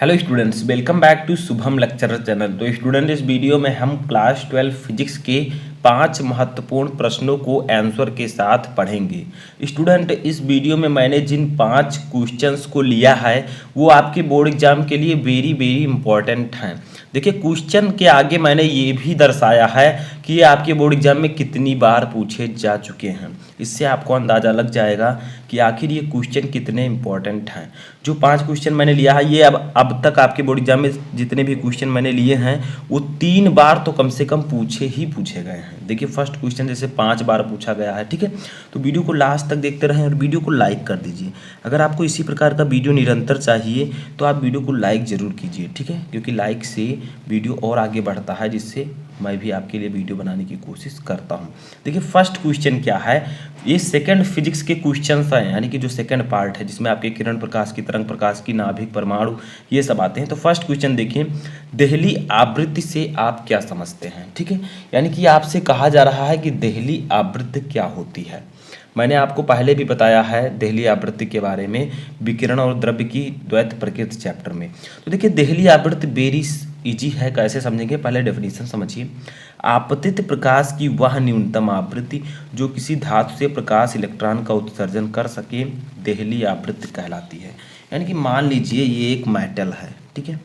Hello students, welcome back to Shubham lecturer channel. तो student, इस video में हम क्लास 12 फिजिक्स के 5 महत्वपूर्ण प्रश्नों को आंसर के साथ पढ़ेंगे। स्टूडेंट, इस वीडियो में मैंने जिन 5 क्वेश्चंस को लिया है वो आपके बोर्ड एग्जाम के लिए वेरी वेरी इंपॉर्टेंट हैं। देखिए, क्वेश्चन के आगे मैंने ये भी दर्शाया है कि ये आपके बोर्ड एग्जाम में कितनी बार पूछे जा चुके हैं। इससे आपको अंदाज़ा लग जाएगा कि आखिर ये क्वेश्चन कितने इंपॉर्टेंट हैं। जो 5 क्वेश्चन मैंने लिया है, ये अब तक आपके बोर्ड एग्जाम में जितने भी क्वेश्चन मैंने लिए हैं वो 3 बार तो कम से कम पूछे गए हैं। देखिए, फर्स्ट क्वेश्चन जैसे 5 बार पूछा गया है, ठीक है। तो वीडियो को लास्ट तक देखते रहें और वीडियो को लाइक कर दीजिए। अगर आपको इसी प्रकार का वीडियो निरंतर चाहिए तो आप वीडियो को लाइक ज़रूर कीजिए, ठीक है, क्योंकि लाइक से वीडियो और आगे बढ़ता है, जिससे मैं भी आपके लिए वीडियो बनाने की कोशिश करता हूं। देखिए, फर्स्ट क्वेश्चन क्या है, ये सेकंड फिजिक्स के क्वेश्चंस हैं, यानी कि जो सेकंड पार्ट है जिसमें आपके किरण प्रकाश की, तरंग प्रकाश की, नाभिक, परमाणु, ये सब आते हैं। तो फर्स्ट क्वेश्चन देखिए, देहली आवृत्ति से आप क्या समझते हैं, ठीक है। यानी कि आपसे कहा जा रहा है कि देहली आवृत्ति क्या होती है। मैंने आपको पहले भी बताया है देहली आवृत्ति के बारे में, विकिरण और द्रव्य की द्वैत प्रकृति चैप्टर में। तो देखिए, देहली आवृत्ति वेरी इजी है। कैसे समझेंगे, पहले डेफिनेशन समझिए। आपतित प्रकाश की वह न्यूनतम आवृत्ति जो किसी धातु से प्रकाश इलेक्ट्रॉन का उत्सर्जन कर सके, देहली आवृत्ति कहलाती है। यानी कि मान लीजिए ये एक मेटल है, ठीक है,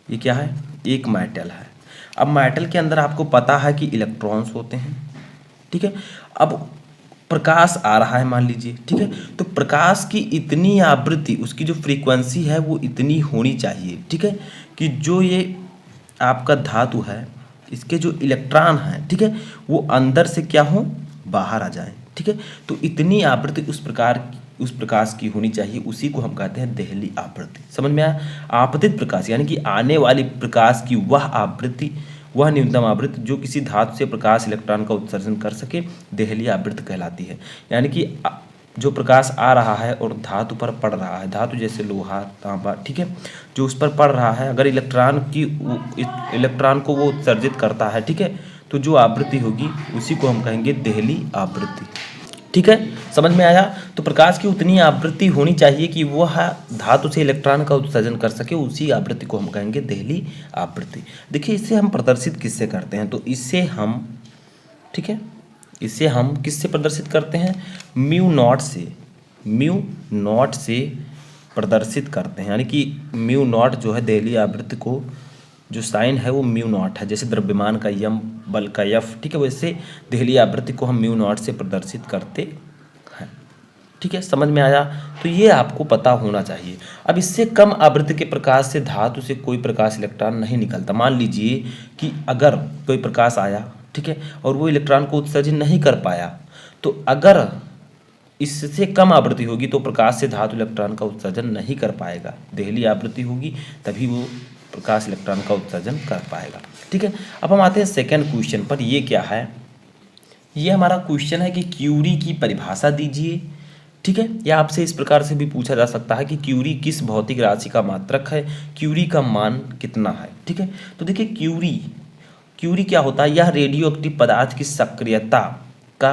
ये क्या है, एक मेटल है। अब मेटल के अंदर आपको पता है कि इलेक्ट्रॉन्स होते हैं, ठीक है। अब प्रकाश आ रहा है मान लीजिए, ठीक है, तो प्रकाश की इतनी आवृत्ति, उसकी जो फ्रीक्वेंसी है वो इतनी होनी चाहिए, ठीक है, कि जो ये आपका धातु है इसके जो इलेक्ट्रॉन हैं, ठीक है, वो अंदर से क्या हो, बाहर आ जाए, ठीक है। तो इतनी आवृत्ति उस प्रकाश की होनी चाहिए, उसी को हम कहते हैं देहली आवृत्ति। समझ में आया। आपतित प्रकाश यानी कि आने वाली प्रकाश की वह आवृत्ति, वह न्यूनतम आवृत्ति जो किसी धातु से प्रकाश इलेक्ट्रॉन का उत्सर्जन कर सके, देहली आवृत्ति कहलाती है। यानी कि जो प्रकाश आ रहा है और धातु पर पड़ रहा है, धातु जैसे लोहा, तांबा, ठीक है, जो उस पर पड़ रहा है, अगर इलेक्ट्रॉन को वो उत्सर्जित करता है, ठीक है, तो जो आवृत्ति होगी उसी को हम कहेंगे देहली आवृत्ति, ठीक है। समझ में आया। तो प्रकाश की उतनी आवृत्ति होनी चाहिए कि वह धातु से इलेक्ट्रॉन का उत्सर्जन कर सके, उसी आवृत्ति को हम कहेंगे देहली आवृत्ति। देखिए, इसे हम प्रदर्शित किससे करते हैं, तो इसे हम, ठीक है, इसे हम किससे प्रदर्शित करते हैं, म्यू नॉट से प्रदर्शित करते हैं। यानी कि म्यू नॉट जो है देहली आवृत्ति को, जो साइन है वो म्यू नॉट है, जैसे द्रव्यमान का यम, बल का एफ, ठीक है, वैसे देहली आवृत्ति को हम म्यू नॉट से प्रदर्शित करते हैं, ठीक है। समझ में आया। तो ये आपको पता होना चाहिए। अब इससे कम आवृत्ति के प्रकाश से धातु से कोई प्रकाश इलेक्ट्रॉन नहीं निकलता। मान लीजिए कि अगर कोई प्रकाश आया, ठीक है, और वो इलेक्ट्रॉन को उत्सर्जन नहीं कर पाया, तो अगर इससे कम आवृत्ति होगी तो प्रकाश से धातु इलेक्ट्रॉन का उत्सर्जन नहीं कर पाएगा। देहली आवृत्ति होगी तभी वो प्रकाश इलेक्ट्रॉन का उत्सर्जन कर पाएगा, ठीक है। अब हम आते हैं सेकंड क्वेश्चन पर। ये क्या है, ये हमारा क्वेश्चन है कि क्यूरी की परिभाषा दीजिए, ठीक है। या आपसे इस प्रकार से भी पूछा जा सकता है कि क्यूरी किस भौतिक राशि का मात्रक है, क्यूरी का मान कितना है, ठीक है। तो देखिए, क्यूरी क्या होता है, यह रेडियो एक्टिव पदार्थ की सक्रियता का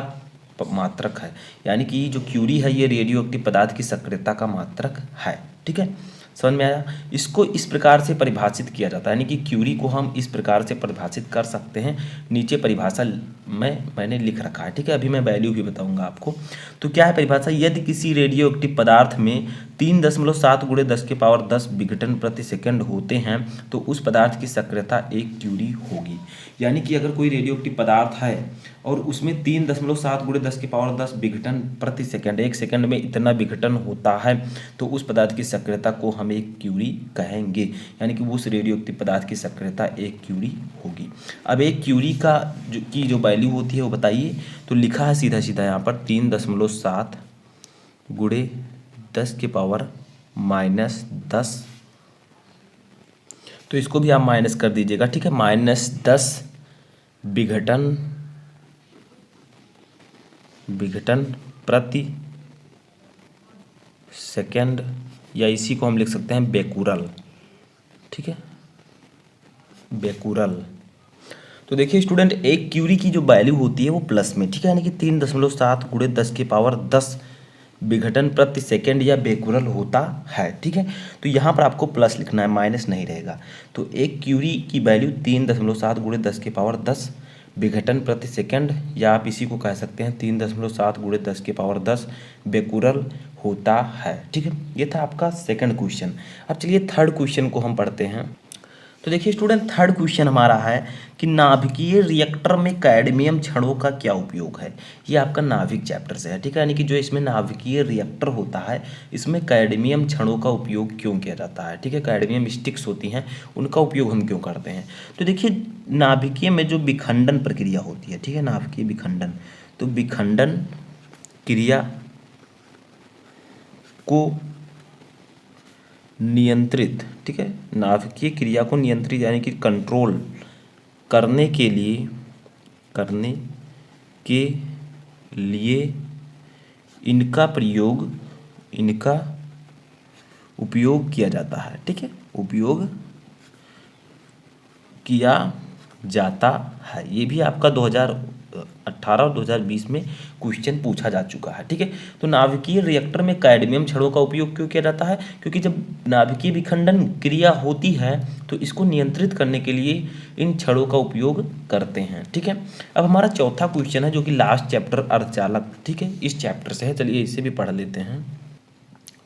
मात्रक है। यानी कि जो क्यूरी है ये रेडियो एक्टिव पदार्थ की सक्रियता का मात्रक है, ठीक है। समझ में आया। इसको इस प्रकार से परिभाषित किया जाता है, यानी कि क्यूरी को हम इस प्रकार से परिभाषित कर सकते हैं। नीचे परिभाषा में मैंने लिख रखा है, ठीक है, अभी मैं वैल्यू भी बताऊंगा आपको। तो क्या है परिभाषा, यदि किसी रेडियो एक्टिव पदार्थ में 3.7 × 10⁻10 विघटन प्रति सेकंड होते हैं तो उस पदार्थ की सक्रियता 1 क्यूरी होगी। यानी कि अगर कोई रेडियो एक्टिव पदार्थ है और उसमें 3.7 × 10⁻10 विघटन प्रति सेकंड, 1 सेकंड में इतना विघटन होता है, तो उस पदार्थ की सक्रियता को हम 1 क्यूरी कहेंगे। यानी कि उस रेडियो एक्टिव पदार्थ की सक्रियता 1 क्यूरी होगी। अब 1 क्यूरी का जो वैल्यू होती है वो बताइए। तो लिखा है सीधा सीधा यहाँ पर 3.7 × 10⁻−10, तो इसको भी आप माइनस कर दीजिएगा, ठीक है, -10 विघटन प्रति सेकंड, या इसी को हम लिख सकते हैं बेकुरल, ठीक है, बेकुरल। तो देखिए स्टूडेंट, 1 क्यूरी की जो वैल्यू होती है वो प्लस में, ठीक है, यानी कि 3.7 × 10⁻10 विघटन प्रति सेकंड या बेकुरल होता है। ठीक है, तो यहाँ पर आपको प्लस लिखना है, माइनस नहीं रहेगा। तो 1 क्यूरी की वैल्यू 3.7 × 10 की पावर 10 विघटन प्रति सेकंड, या आप इसी को कह सकते हैं 3.7 × 10 की पावर 10 बेकुरल होता है। ठीक है, ये था आपका सेकंड क्वेश्चन। अब चलिए थर्ड क्वेश्चन को हम पढ़ते हैं। तो देखिए स्टूडेंट, थर्ड क्वेश्चन हमारा है कि नाभिकीय रिएक्टर में कैडमियम छड़ों का क्या उपयोग है। ये आपका नाभिक चैप्टर से है। ठीक है, यानी कि जो इसमें नाभिकीय रिएक्टर होता है, इसमें कैडमियम छड़ों का उपयोग क्यों किया जाता है। ठीक है, कैडमियम स्टिक्स होती हैं, उनका उपयोग हम क्यों करते हैं। तो देखिए नाभिकीय में जो विखंडन प्रक्रिया होती है, ठीक है, नाभिकीय विखंडन, तो विखंडन क्रिया को नियंत्रित, ठीक है, नाभिकीय क्रिया को नियंत्रित यानी कि कंट्रोल करने के लिए इनका उपयोग किया जाता है। ठीक है, उपयोग किया जाता है। ये भी आपका 2018 और 2020 में क्वेश्चन पूछा जा चुका है। ठीक है, तो नाभिकीय रिएक्टर में कैडमियम छड़ों का उपयोग क्यों किया जाता है, क्योंकि जब नाभिकीय विखंडन क्रिया होती है तो इसको नियंत्रित करने के लिए इन छड़ों का उपयोग करते हैं। ठीक है, अब हमारा चौथा क्वेश्चन है जो कि लास्ट चैप्टर अर्धचालक, ठीक है, इस चैप्टर से है। चलिए इसे भी पढ़ लेते हैं।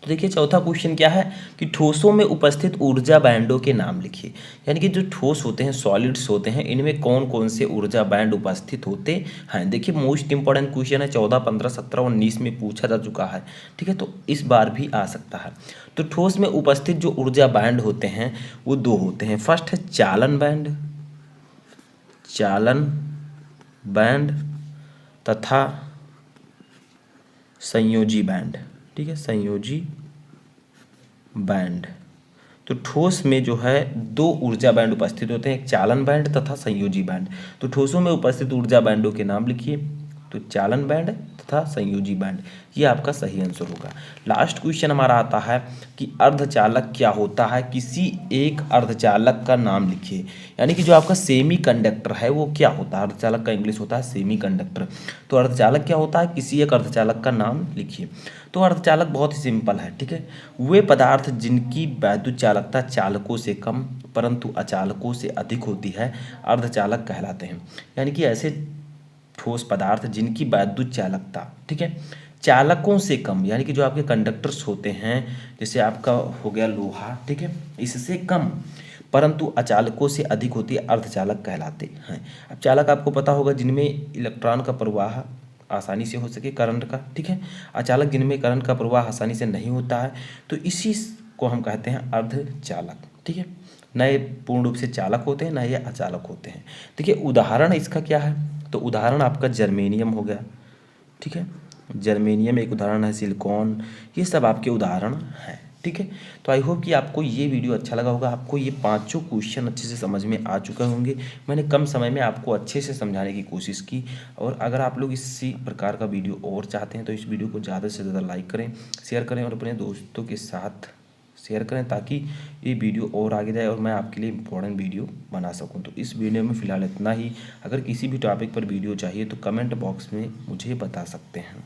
तो देखिए चौथा क्वेश्चन क्या है कि ठोसों में उपस्थित ऊर्जा बैंडों के नाम लिखिए। यानी कि जो ठोस होते हैं, सॉलिड्स होते हैं, इनमें कौन कौन से ऊर्जा बैंड उपस्थित होते हैं। देखिए मोस्ट इंपॉर्टेंट क्वेश्चन है, 14, 15, 17, 19 में पूछा जा चुका है। ठीक है, तो इस बार भी आ सकता है। तो ठोस में उपस्थित जो ऊर्जा बैंड होते हैं वो दो होते हैं। फर्स्ट है चालन बैंड तथा संयोजी बैंड। ठीक है, संयोजी बैंड। तो ठोस में जो है दो ऊर्जा बैंड उपस्थित होते हैं, एक चालन बैंड तथा संयोजी बैंड। तो ठोसों में उपस्थित ऊर्जा बैंडों के नाम लिखिए। तो चालन बैंड तथा संयोजी बैंड, ये आपका सही आंसर होगा। लास्ट क्वेश्चन हमारा आता है कि अर्धचालक क्या होता है, किसी एक अर्धचालक का नाम लिखिए। यानी कि जो आपका सेमी कंडक्टर है वो क्या होता है। अर्धचालक का इंग्लिश होता है सेमी कंडक्टर। तो अर्धचालक क्या होता है, किसी एक अर्धचालक का नाम लिखिए। तो अर्धचालक बहुत ही सिंपल है। ठीक है, वे पदार्थ जिनकी वैद्युत चालकता चालकों से कम परंतु अचालकों से अधिक होती है अर्धचालक कहलाते हैं। यानी कि ऐसे ठोस पदार्थ जिनकी वैद्युत चालकता, ठीक है, चालकों से कम, यानी कि जो आपके कंडक्टर्स होते हैं, जैसे आपका हो गया लोहा, ठीक है, इससे कम परंतु अचालकों से अधिक होती है, अर्धचालक कहलाते हैं। अब चालक आपको पता होगा जिनमें इलेक्ट्रॉन का प्रवाह आसानी से हो सके, करंट का। ठीक है, अचालक जिनमें करंट का प्रवाह आसानी से नहीं होता है, तो इसी को हम कहते हैं अर्धचालक। ठीक है, न ये पूर्ण रूप से चालक होते हैं, न ये अचालक होते हैं। देखिए उदाहरण इसका क्या है, तो उदाहरण आपका जर्मेनियम हो गया। ठीक है, जर्मेनियम एक उदाहरण है, सिलिकॉन, ये सब आपके उदाहरण हैं। ठीक है, तो आई होप कि आपको ये वीडियो अच्छा लगा होगा, आपको ये पांचों क्वेश्चन अच्छे से समझ में आ चुके होंगे। मैंने कम समय में आपको अच्छे से समझाने की कोशिश की। और अगर आप लोग इसी प्रकार का वीडियो और चाहते हैं तो इस वीडियो को ज़्यादा से ज़्यादा लाइक करें, शेयर करें और अपने दोस्तों के साथ शेयर करें, ताकि ये वीडियो और आगे जाए और मैं आपके लिए इम्पोर्टेंट वीडियो बना सकूं। तो इस वीडियो में फ़िलहाल इतना ही। अगर किसी भी टॉपिक पर वीडियो चाहिए तो कमेंट बॉक्स में मुझे बता सकते हैं।